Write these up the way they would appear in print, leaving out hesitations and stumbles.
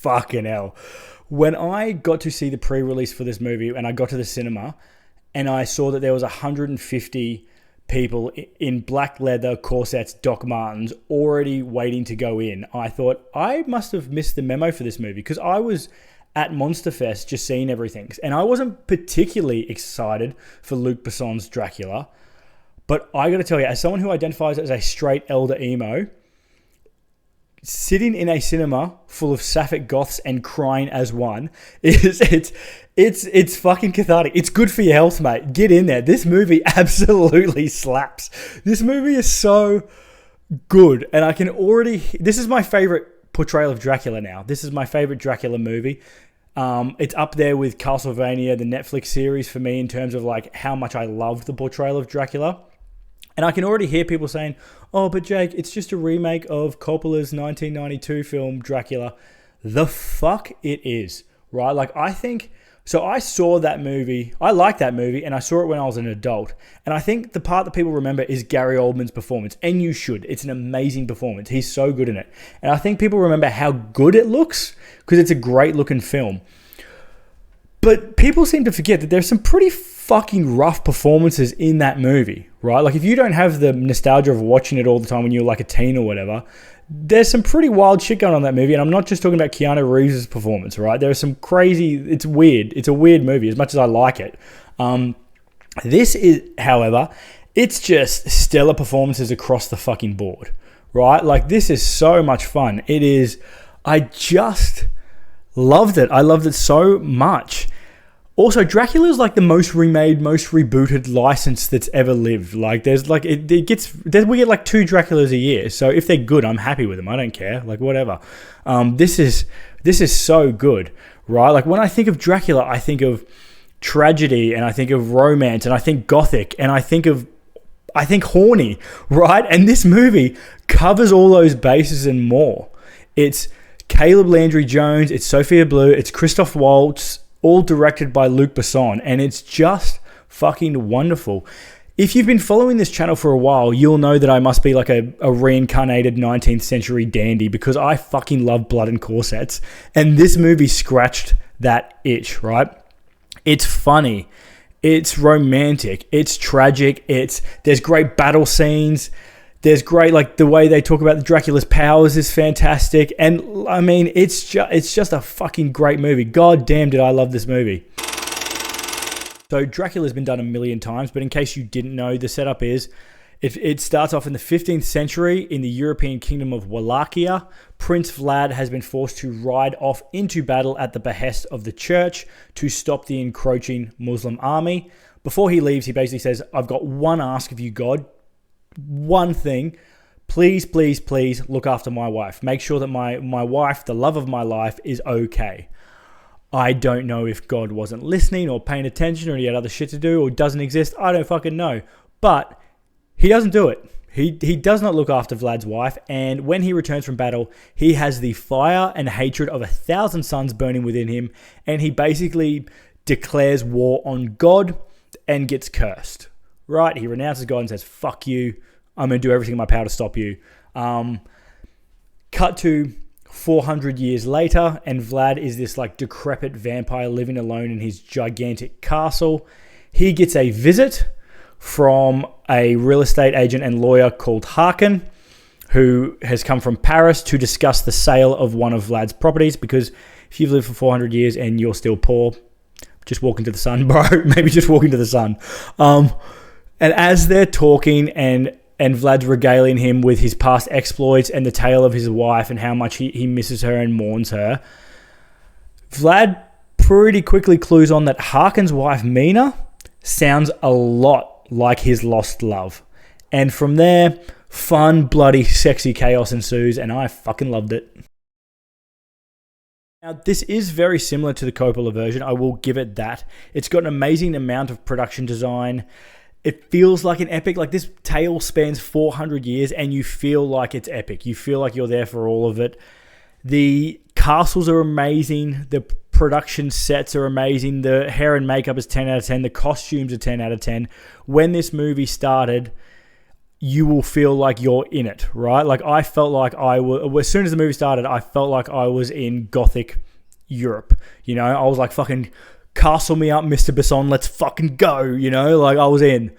fucking hell. When I got to see the pre-release for this movie and I got to the cinema and I saw that there was 150 people in black leather corsets, Doc Martens, already waiting to go in, I thought, I must have missed the memo for this movie, because I was at Monster Fest just seeing everything. And I wasn't particularly excited for Luc Besson's Dracula. But I got to tell you, as someone who identifies as a straight elder emo, sitting in a cinema full of sapphic goths and crying as one it's fucking cathartic. It's good for your health, mate. Get in there. This movie absolutely slaps. This movie is so good, and I can already. This is my favorite portrayal of Dracula now. This is my favorite Dracula movie. It's up there with Castlevania, the Netflix series, for me in terms of like how much I loved the portrayal of Dracula. And I can already hear people saying, oh, but Jake, it's just a remake of Coppola's 1992 film Dracula. The fuck it is, right? Like, I think... So I saw that movie. I like that movie, and I saw it when I was an adult. And I think the part that people remember is Gary Oldman's performance. And you should. It's an amazing performance. He's so good in it. And I think people remember how good it looks, because it's a great-looking film. But people seem to forget that there's some pretty fucking rough performances in that movie, right? Like, if you don't have the nostalgia of watching it all the time when you were like a teen or whatever, there's some pretty wild shit going on in that movie. And I'm not just talking about Keanu Reeves' performance, right? There's some crazy... It's weird. It's a weird movie, as much as I like it. This is, however, it's just stellar performances across the fucking board, right? Like, this is so much fun. It is... I just loved it. I loved it so much. Also, Dracula is like the most remade, most rebooted license that's ever lived. Like, there's like we get like 2 Draculas a year. So if they're good, I'm happy with them. I don't care. Like, whatever. This is so good, right? Like, when I think of Dracula, I think of tragedy, and I think of romance, and I think gothic, and I think horny, right? And this movie covers all those bases and more. It's Caleb Landry Jones, it's Sophia Blue, it's Christoph Waltz, all directed by Luc Besson, and it's just fucking wonderful. If you've been following this channel for a while, you'll know that I must be like a reincarnated 19th century dandy, because I fucking love blood and corsets, and this movie scratched that itch, right? It's funny, it's romantic, it's tragic, there's great battle scenes, there's great, like, the way they talk about the Dracula's powers is fantastic. And I mean, it's just a fucking great movie. God damn, did I love this movie. So Dracula's been done a million times, but in case you didn't know, the setup is, it starts off in the 15th century in the European kingdom of Wallachia. Prince Vlad has been forced to ride off into battle at the behest of the church to stop the encroaching Muslim army. Before he leaves, he basically says, I've got one ask of you, God. One thing, please, please, please look after my wife. Make sure that my wife, the love of my life, is okay. I don't know if God wasn't listening or paying attention, or he had other shit to do, or doesn't exist. I don't fucking know. But he doesn't do it. He does not look after Vlad's wife, and when he returns from battle, he has the fire and hatred of 1,000 suns burning within him, and he basically declares war on God and gets cursed. Right? He renounces God and says, fuck you. I'm going to do everything in my power to stop you. Cut to 400 years later, and Vlad is this like decrepit vampire living alone in his gigantic castle. He gets a visit from a real estate agent and lawyer called Harkin, who has come from Paris to discuss the sale of one of Vlad's properties, because if you've lived for 400 years and you're still poor, just walk into the sun, bro. Maybe just walk into the sun. And as they're talking and Vlad's regaling him with his past exploits and the tale of his wife and how much he misses her and mourns her, Vlad pretty quickly clues on that Harkin's wife, Mina, sounds a lot like his lost love. And from there, fun, bloody, sexy chaos ensues, and I fucking loved it. Now, this is very similar to the Coppola version. I will give it that. It's got an amazing amount of production design. It feels like an epic. Like, this tale spans 400 years and you feel like it's epic. You feel like you're there for all of it. The castles are amazing. The production sets are amazing. The hair and makeup is 10 out of 10. The costumes are 10 out of 10. When this movie started, you will feel like you're in it, right? Like I felt like as soon as the movie started, I felt like I was in Gothic Europe. You know, I was like, fucking castle me up, Mr. Besson, let's fucking go. You know, like I was in.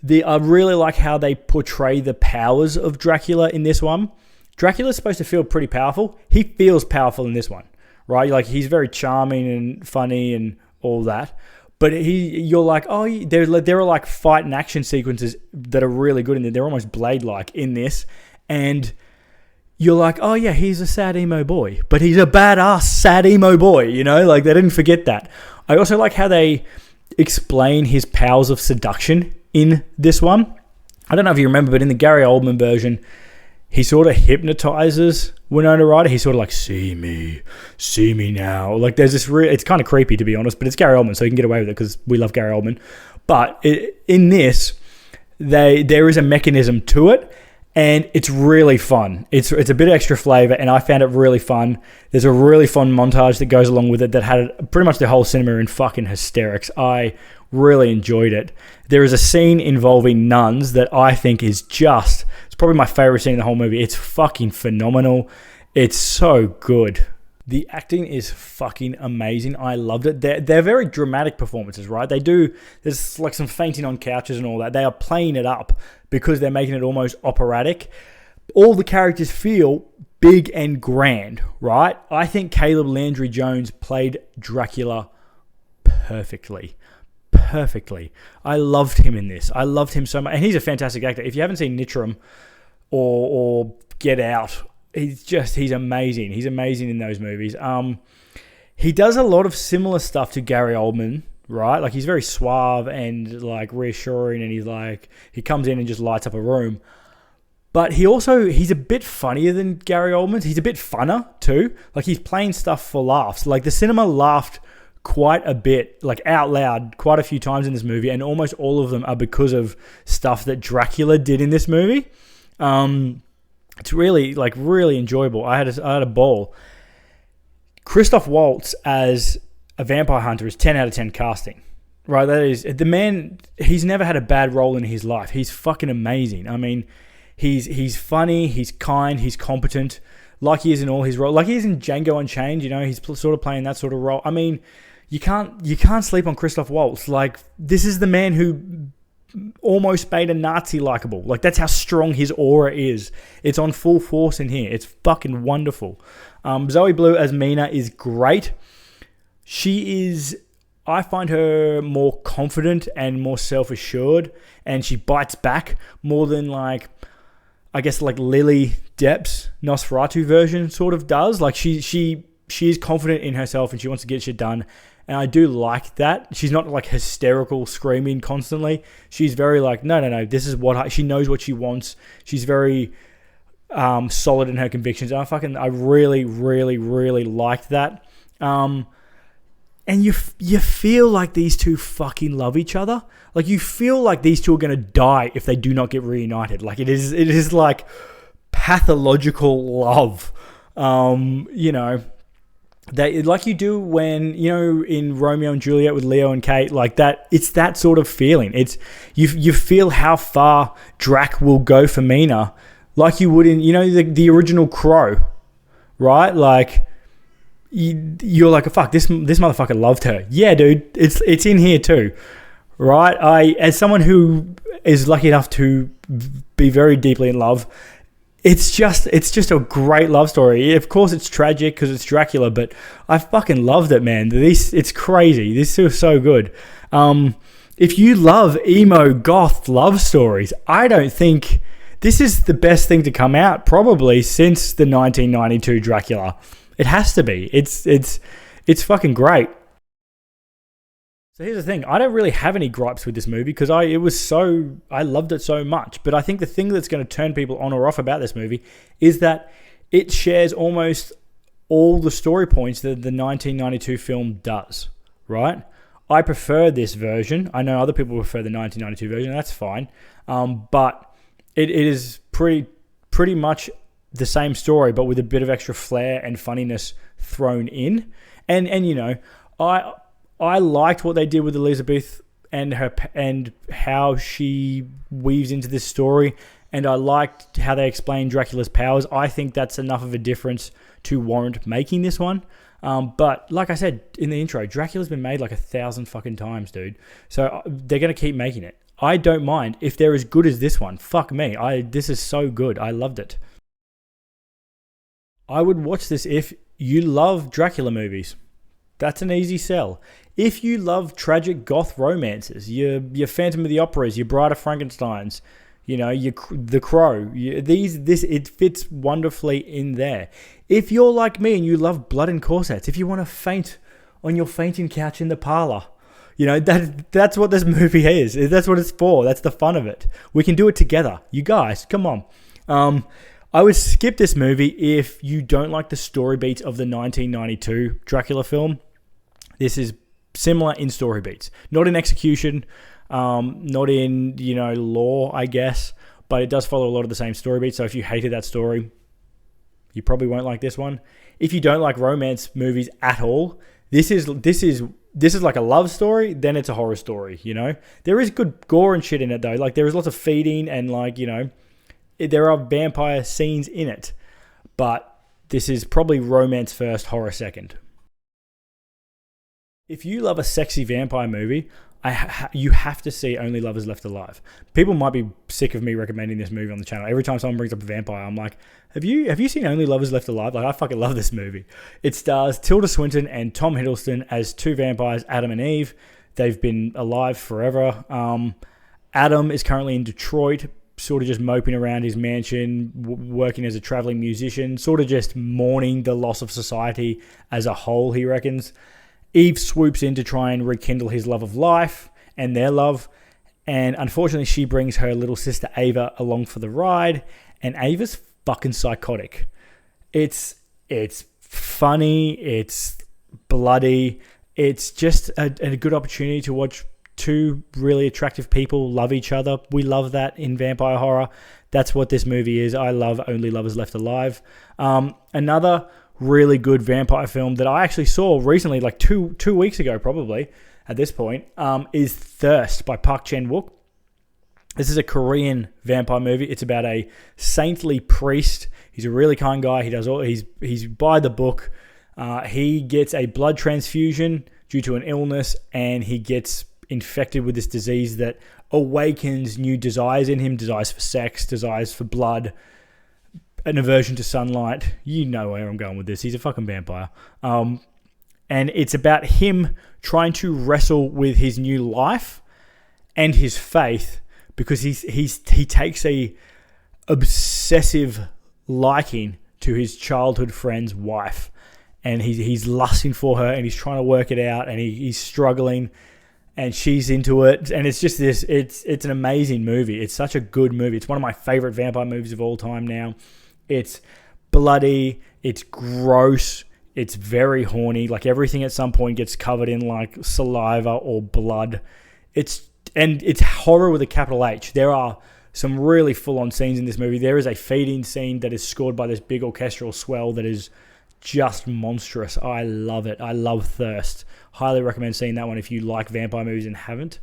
I really like how they portray the powers of Dracula in this one. Dracula's supposed to feel pretty powerful. He feels powerful in this one, right? Like he's very charming and funny and all that. But you're like, oh, there are like fight and action sequences that are really good in there. They're almost Blade-like in this. And you're like, oh yeah, he's a sad emo boy. But he's a badass sad emo boy, you know? Like they didn't forget that. I also like how they explain his powers of seduction in this one. I don't know if you remember, but in the Gary Oldman version, he sort of hypnotizes Winona Ryder. He's sort of like, see me now. Like there's this it's kind of creepy to be honest, but it's Gary Oldman, so you can get away with it because we love Gary Oldman. But in this, there is a mechanism to it, and it's really fun. It's a bit of extra flavor, and I found it really fun. There's a really fun montage that goes along with it that had pretty much the whole cinema in fucking hysterics. I really enjoyed it. There is a scene involving nuns that I think is it's probably my favorite scene in the whole movie. It's fucking phenomenal. It's so good. The acting is fucking amazing. I loved it. They're very dramatic performances, right? There's like some fainting on couches and all that. They are playing it up because they're making it almost operatic. All the characters feel big and grand, right? I think Caleb Landry Jones played Dracula perfectly. I loved him in this. I loved him so much. And he's a fantastic actor. If you haven't seen Nitram or Get Out, he's amazing. He's amazing in those movies. He does a lot of similar stuff to Gary Oldman, right? Like he's very suave and like reassuring, and he comes in and just lights up a room. But he's a bit funnier than Gary Oldman. He's a bit funner too. Like he's playing stuff for laughs. Like the cinema laughed quite a bit, like out loud, quite a few times in this movie, and almost all of them are because of stuff that Dracula did in this movie. It's really enjoyable. I had a ball. Christoph Waltz as a vampire hunter is 10 out of 10 casting. Right, that is the man. He's never had a bad role in his life. He's fucking amazing. I mean, he's funny, he's kind, he's competent, like he is in all his roles. Like he is in Django Unchained. You know, he's sort of playing that sort of role. I mean, you can't sleep on Christoph Waltz. Like this is the man who almost made a Nazi likable. Like that's how strong his aura is. It's on full force in here. It's fucking wonderful. Zoe Blue as Mina is great. I find her more confident and more self-assured, and she bites back more than like Lily Depp's Nosferatu version sort of does. Like she is confident in herself and she wants to get shit done. And I do like that. She's not like hysterical, screaming constantly. She's very like, no, this is she knows what she wants. She's very solid in her convictions. I really, really, really liked that. And you feel like these two fucking love each other. Like you feel like these two are going to die if they do not get reunited. Like it is like pathological love. You know, like you do when, you know, in Romeo and Juliet with Leo and Kate, like that. It's that sort of feeling. It's you feel how far Drac will go for Mina, like you would in, you know, the original Crow, right? Like you're like, fuck, this motherfucker loved her. Yeah, dude, it's in here too, right? As someone who is lucky enough to be very deeply in love, it's just a great love story. Of course, it's tragic because it's Dracula, but I fucking loved it, man. It's crazy. This is so good. If you love emo goth love stories, I don't think this is the best thing to come out probably since the 1992 Dracula. It has to be. It's fucking great. So here's the thing. I don't really have any gripes with this movie because I loved it so much. But I think the thing that's going to turn people on or off about this movie is that it shares almost all the story points that the 1992 film does, right? I prefer this version. I know other people prefer the 1992 version. And that's fine. But it is pretty much the same story, but with a bit of extra flair and funniness thrown in. And you know, I liked what they did with Elizabeth and how she weaves into this story. And I liked how they explained Dracula's powers. I think that's enough of a difference to warrant making this one. But like I said in the intro, Dracula's been made like 1,000 fucking times, dude. So they're going to keep making it. I don't mind if they're as good as this one. Fuck me. This is so good. I loved it. I would watch this if you love Dracula movies. That's an easy sell. If you love tragic goth romances, your Phantom of the Operas, your Bride of Frankensteins, The Crow, it fits wonderfully in there. If you're like me and you love blood and corsets, if you want to faint on your fainting couch in the parlor, that's what this movie is. That's what it's for. That's the fun of it. We can do it together. You guys, come on. I would skip this movie if you don't like the story beats of the 1992 Dracula film. This is similar in story beats. Not in execution, not in, lore, I guess, but it does follow a lot of the same story beats. So if you hated that story, you probably won't like this one. If you don't like romance movies at all, this is like a love story, then it's a horror story, There is good gore and shit in it, though. Like, there is lots of feeding and, there are vampire scenes in it. But this is probably romance first, horror second. If you love a sexy vampire movie, you have to see Only Lovers Left Alive. People might be sick of me recommending this movie on the channel. Every time someone brings up a vampire, I'm like, have you seen Only Lovers Left Alive? Like, I fucking love this movie. It stars Tilda Swinton and Tom Hiddleston as two vampires, Adam and Eve. They've been alive forever. Adam is currently in Detroit, sort of just moping around his mansion, working as a traveling musician, sort of just mourning the loss of society as a whole, he reckons. Eve swoops in to try and rekindle his love of life and their love. And unfortunately, she brings her little sister Ava along for the ride. And Ava's fucking psychotic. It's funny. It's bloody. It's just a good opportunity to watch two really attractive people love each other. We love that in vampire horror. That's what this movie is. I love Only Lovers Left Alive. Another really good vampire film that I actually saw recently, like two weeks ago probably at this point, is Thirst by Park Chan-wook. This is a Korean vampire movie. It's about a saintly priest. He's a really kind guy. He's by the book. He gets a blood transfusion due to an illness, and he gets infected with this disease that awakens new desires in him, desires for sex, desires for blood, an aversion to sunlight. You know where I'm going with this. He's a fucking vampire. And it's about him trying to wrestle with his new life and his faith, because he takes a obsessive liking to his childhood friend's wife, and he's lusting for her, and he's trying to work it out, and he's struggling, and she's into it, and it's just this. It's an amazing movie. It's such a good movie. It's one of my favorite vampire movies of all time now. It's bloody, it's gross, it's very horny. Like, everything at some point gets covered in like saliva or blood. It's horror with a capital H. There are some really full-on scenes in this movie. There is a feeding scene that is scored by this big orchestral swell that is just monstrous. I love it. I love Thirst. Highly recommend seeing that one if you like vampire movies and haven't.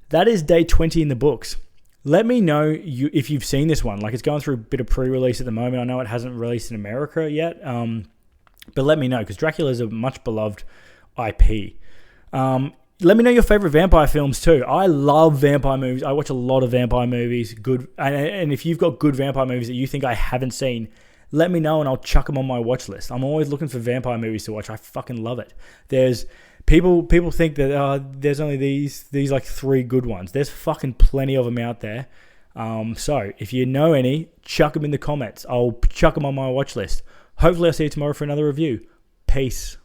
That is day 20 in the books. Let me know if you've seen this one. Like, it's going through a bit of pre-release at the moment. I know it hasn't released in America yet, but let me know, because Dracula is a much beloved IP. Let me know your favorite vampire films too. I love vampire movies. I watch a lot of vampire movies. Good, and if you've got good vampire movies that you think I haven't seen, let me know and I'll chuck them on my watch list. I'm always looking for vampire movies to watch. I fucking love it. There's people think that there's only these like 3 good ones. There's fucking plenty of them out there. So if you know any, chuck them in the comments. I'll chuck them on my watch list. Hopefully I'll see you tomorrow for another review. Peace.